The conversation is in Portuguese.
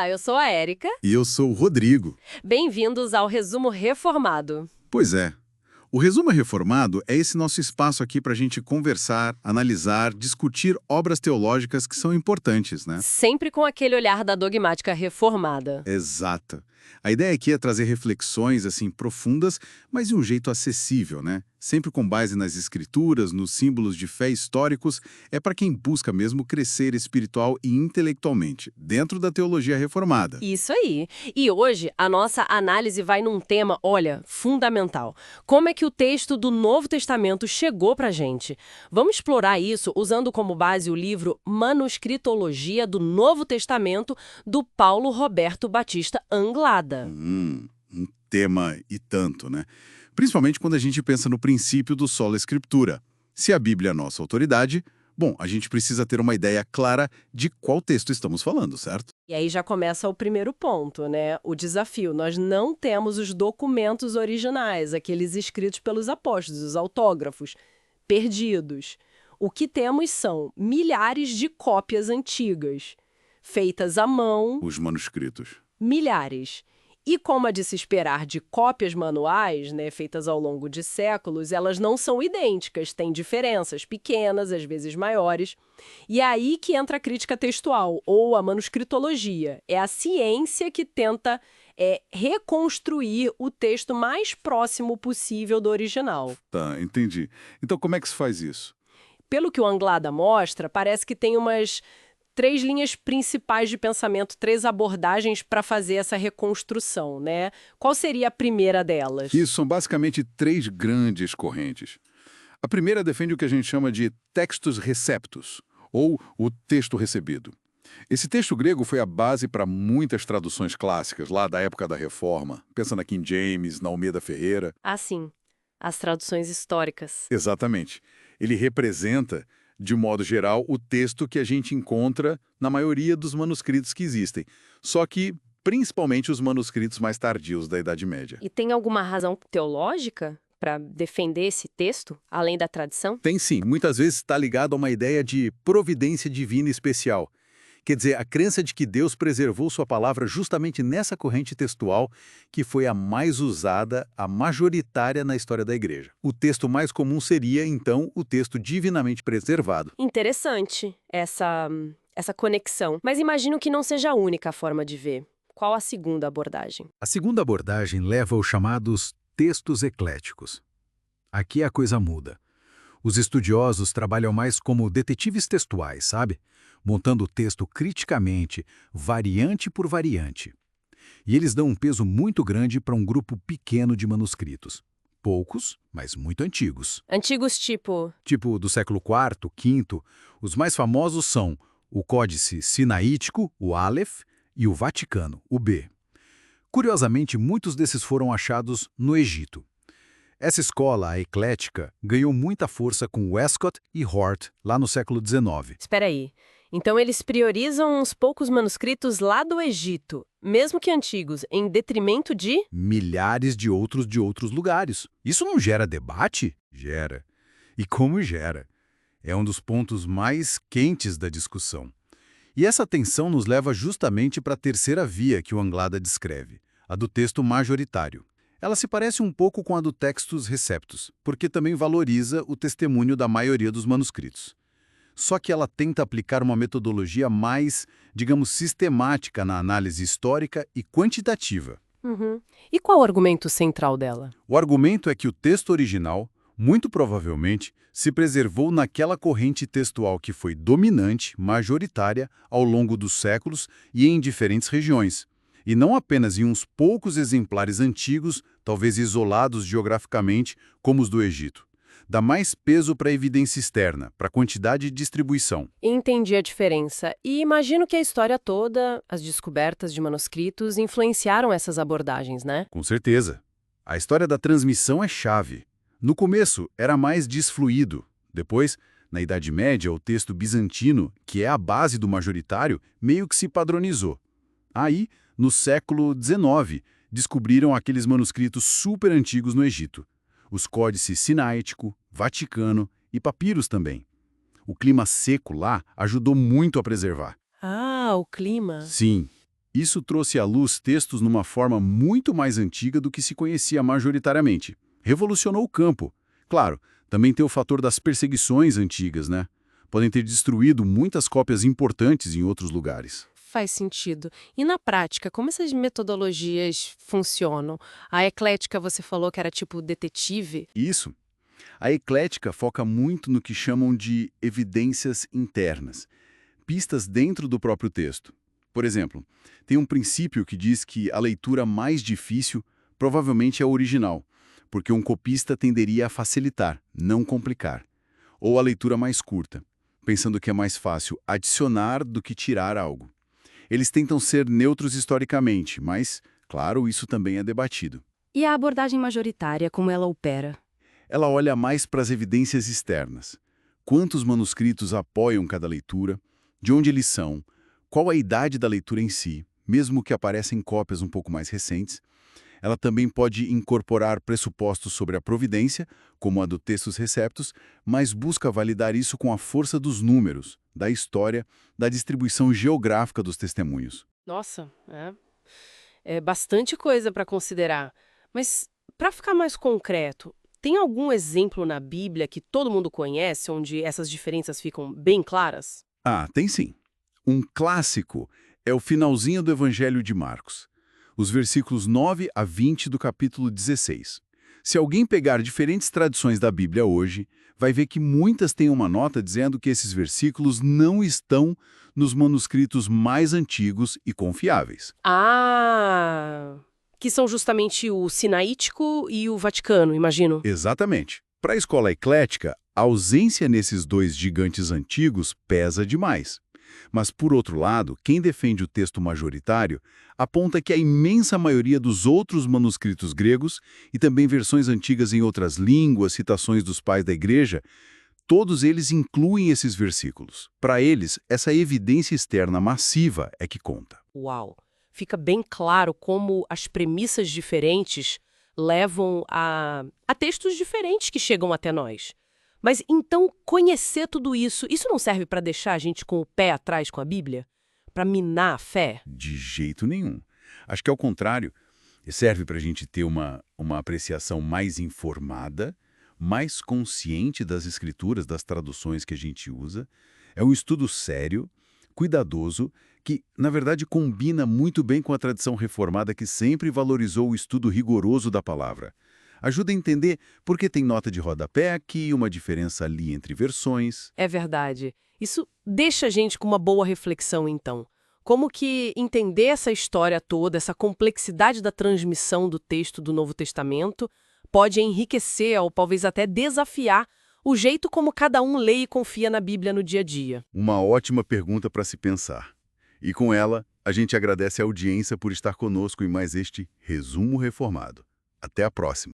Olá, eu sou a Érica. E eu sou o Rodrigo. Bem-vindos ao Resumo Reformado. Pois é. O Resumo Reformado é esse nosso espaço aqui para a gente conversar, analisar, discutir obras teológicas que são importantes, né? Sempre com aquele olhar da dogmática reformada. Exato. A ideia aqui é trazer reflexões, assim, profundas, mas de um jeito acessível, né? Sempre com base nas escrituras, nos símbolos de fé históricos, é para quem busca mesmo crescer espiritual e intelectualmente, dentro da teologia reformada. Isso aí. E hoje, a nossa análise vai num tema, olha, fundamental. Como é que o texto do Novo Testamento chegou pra gente? Vamos explorar isso usando como base o livro Manuscritologia do Novo Testamento, do Paulo Roberto Batista Anglada. Um tema e tanto, né? Principalmente quando a gente pensa no princípio do sola escritura. Se a Bíblia é a nossa autoridade, bom, a gente precisa ter uma ideia clara de qual texto estamos falando, certo? E aí já começa o primeiro ponto, né? O desafio. Nós não temos os documentos originais, aqueles escritos pelos apóstolos, os autógrafos, perdidos. O que temos são milhares de cópias antigas, feitas à mão. Os manuscritos. Milhares. E como é de se esperar de cópias manuais, né, feitas ao longo de séculos, elas não são idênticas, têm diferenças pequenas, às vezes maiores. E é aí que entra a crítica textual, ou a manuscritologia. É a ciência que tenta reconstruir o texto mais próximo possível do original. Tá, entendi. Então como é que se faz isso? Pelo que o Anglada mostra, parece que tem umas 3 linhas principais de pensamento, 3 abordagens para fazer essa reconstrução, né? Qual seria a primeira delas? Isso são basicamente 3 grandes correntes. A primeira defende o que a gente chama de textus receptus, ou o texto recebido. Esse texto grego foi a base para muitas traduções clássicas, lá da época da Reforma. Pensa na King James, na Almeida Ferreira. Ah, sim. As traduções históricas. Exatamente. Ele representa, de modo geral, o texto que a gente encontra na maioria dos manuscritos que existem. Só que, principalmente, os manuscritos mais tardios da Idade Média. E tem alguma razão teológica para defender esse texto, além da tradição? Tem sim. Muitas vezes está ligado a uma ideia de providência divina especial. Quer dizer, a crença de que Deus preservou sua palavra justamente nessa corrente textual que foi a mais usada, a majoritária na história da Igreja. O texto mais comum seria, então, o texto divinamente preservado. Interessante essa conexão. Mas imagino que não seja a única forma de ver. Qual a segunda abordagem? A segunda abordagem leva aos chamados textos ecléticos. Aqui a coisa muda. Os estudiosos trabalham mais como detetives textuais, sabe? Montando o texto criticamente, variante por variante. E eles dão um peso muito grande para um grupo pequeno de manuscritos. Poucos, mas muito antigos. Antigos tipo? Tipo do século IV, V, os mais famosos são o Códice Sinaítico, o Aleph, e o Vaticano, o B. Curiosamente, muitos desses foram achados no Egito. Essa escola, a eclética, ganhou muita força com Westcott e Hort lá no século XIX. Espera aí. Então eles priorizam uns poucos manuscritos lá do Egito, mesmo que antigos, em detrimento de milhares de outros lugares. Isso não gera debate? Gera. E como gera? É um dos pontos mais quentes da discussão. E essa tensão nos leva justamente para a terceira via que o Anglada descreve, a do texto majoritário. Ela se parece um pouco com a do textus receptus, porque também valoriza o testemunho da maioria dos manuscritos. Só que ela tenta aplicar uma metodologia mais, digamos, sistemática na análise histórica e quantitativa. E qual o argumento central dela? O argumento é que o texto original, muito provavelmente, se preservou naquela corrente textual que foi dominante, majoritária, ao longo dos séculos e em diferentes regiões, e não apenas em uns poucos exemplares antigos, talvez isolados geograficamente, como os do Egito. Dá mais peso para a evidência externa, para a quantidade e distribuição. Entendi a diferença. E imagino que a história toda, as descobertas de manuscritos, influenciaram essas abordagens, né? Com certeza. A história da transmissão é chave. No começo, era mais desfluído. Depois, na Idade Média, o texto bizantino, que é a base do majoritário, meio que se padronizou. Aí, no século XIX, descobriram aqueles manuscritos super antigos no Egito. Os códices Sinaítico, Vaticano e papiros também. O clima seco lá ajudou muito a preservar. Ah, o clima. Sim, Isso trouxe à luz textos numa forma muito mais antiga do que se conhecia majoritariamente. Revolucionou o campo. Claro, também tem o fator das perseguições antigas, né? Podem ter destruído muitas cópias importantes em outros lugares. Faz sentido. E na prática, como essas metodologias funcionam? A eclética você falou que era tipo detetive? Isso. A eclética foca muito no que chamam de evidências internas, pistas dentro do próprio texto. Por exemplo, tem um princípio que diz que a leitura mais difícil provavelmente é a original, porque um copista tenderia a facilitar, não complicar. Ou a leitura mais curta, pensando que é mais fácil adicionar do que tirar algo. Eles tentam ser neutros historicamente, mas, claro, isso também é debatido. E a abordagem majoritária, como ela opera? Ela olha mais para as evidências externas. Quantos manuscritos apoiam cada leitura, de onde eles são, qual a idade da leitura em si, mesmo que apareçam em cópias um pouco mais recentes. Ela também pode incorporar pressupostos sobre a providência, como a do Textus Receptus, mas busca validar isso com a força dos números, da história, da distribuição geográfica dos testemunhos. Nossa, é bastante coisa para considerar. Mas, para ficar mais concreto, tem algum exemplo na Bíblia que todo mundo conhece, onde essas diferenças ficam bem claras? Ah, tem sim. Um clássico é o finalzinho do Evangelho de Marcos, os versículos 9 a 20 do capítulo 16. Se alguém pegar diferentes tradições da Bíblia hoje, vai ver que muitas têm uma nota dizendo que esses versículos não estão nos manuscritos mais antigos e confiáveis. Ah, que são justamente o Sinaítico e o Vaticano, imagino. Exatamente. Para a escola eclética, a ausência nesses dois gigantes antigos pesa demais. Mas, por outro lado, quem defende o texto majoritário aponta que a imensa maioria dos outros manuscritos gregos e também versões antigas em outras línguas, citações dos pais da igreja, todos eles incluem esses versículos. Para eles, essa evidência externa massiva é que conta. Uau! Fica bem claro como as premissas diferentes levam a textos diferentes que chegam até nós. Mas então, conhecer tudo isso não serve para deixar a gente com o pé atrás com a Bíblia? Para minar a fé? De jeito nenhum. Acho que, ao contrário, serve para a gente ter uma apreciação mais informada, mais consciente das escrituras, das traduções que a gente usa. É um estudo sério, cuidadoso, que, na verdade, combina muito bem com a tradição reformada que sempre valorizou o estudo rigoroso da palavra. Ajuda a entender por que tem nota de rodapé aqui, uma diferença ali entre versões. É verdade. Isso deixa a gente com uma boa reflexão, então. Como que entender essa história toda, essa complexidade da transmissão do texto do Novo Testamento, pode enriquecer ou talvez até desafiar o jeito como cada um lê e confia na Bíblia no dia a dia. Uma ótima pergunta para se pensar. E com ela, a gente agradece a audiência por estar conosco em mais este Resumo Reformado. Até a próxima.